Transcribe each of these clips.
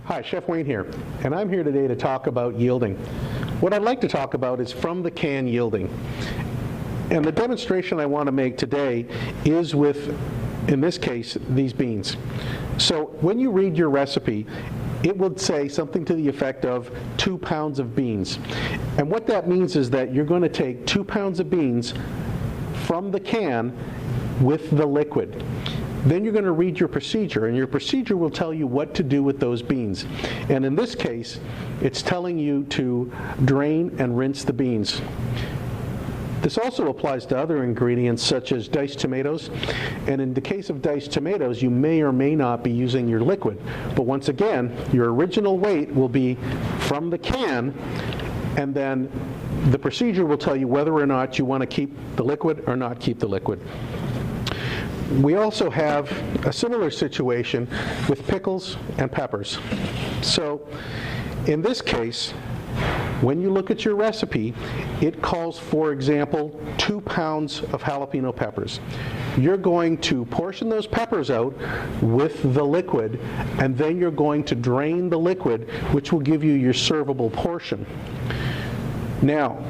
Hi, Chef Wayne here, and I'm here today to talk about yielding. What I'd like to talk about is from the can yielding. And the demonstration I want to make today is with, in this case, these beans. So when you read your recipe, it will say something to the effect of 2 pounds of beans. And what that means is that you're going to take 2 pounds of beans from the can with the liquid. Then you're going to read your procedure, and your procedure will tell you what to do with those beans. And in this case, it's telling you to drain and rinse the beans. This also applies to other ingredients such as diced tomatoes, and in the case of diced tomatoes, you may or may not be using your liquid. But once again, your original weight will be from the can, and then the procedure will tell you whether or not you want to keep the liquid or not keep the liquid. We also have a similar situation with pickles and peppers. So in this case, when you look at your recipe, it calls, for example, 2 pounds of jalapeno peppers. You're going to portion those peppers out with the liquid, and then you're going to drain the liquid, which will give you your servable portion. Now,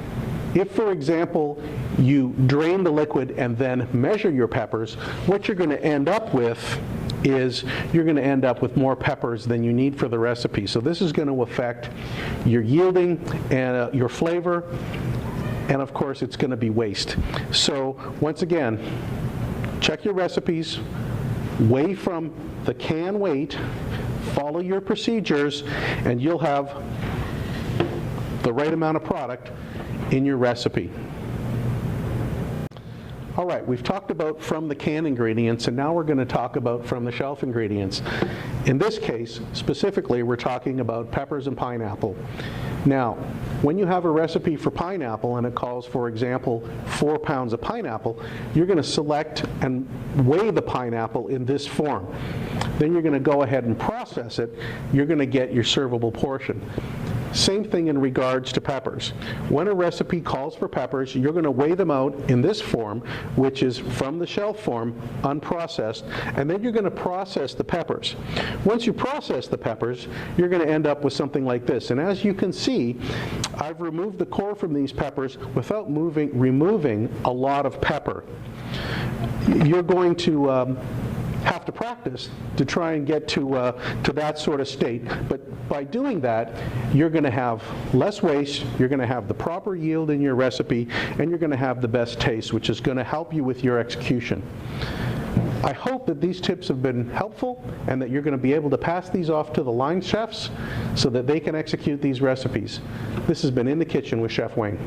if, for example, you drain the liquid and then measure your peppers, what you're going to end up with is you're going to end up with more peppers than you need for the recipe. So this is going to affect your yielding and your flavor, and of course it's going to be waste. So once again, check your recipes, weigh from the can weight, follow your procedures, and you'll have the right amount of product in your recipe. All right, we've talked about from the can ingredients, and now we're going to talk about from the shelf ingredients. In this case, specifically, we're talking about peppers and pineapple. Now, when you have a recipe for pineapple and it calls, for example, 4 pounds of pineapple, you're going to select and weigh the pineapple in this form. Then you're going to go ahead and process it. You're going to get your servable portion. Same thing in regards to peppers. When a recipe calls for peppers, you're going to weigh them out in this form, which is from the shelf form, unprocessed, and then you're going to process the peppers. Once you process the peppers, you're going to end up with something like this. And as you can see, I've removed the core from these peppers without removing a lot of pepper. You're going to have to practice to try and get to that sort of state. But by doing that, you're going to have less waste, you're going to have the proper yield in your recipe, and you're going to have the best taste, which is going to help you with your execution. I hope that these tips have been helpful and that you're going to be able to pass these off to the line chefs so that they can execute these recipes. This has been In the Kitchen with Chef Wayne.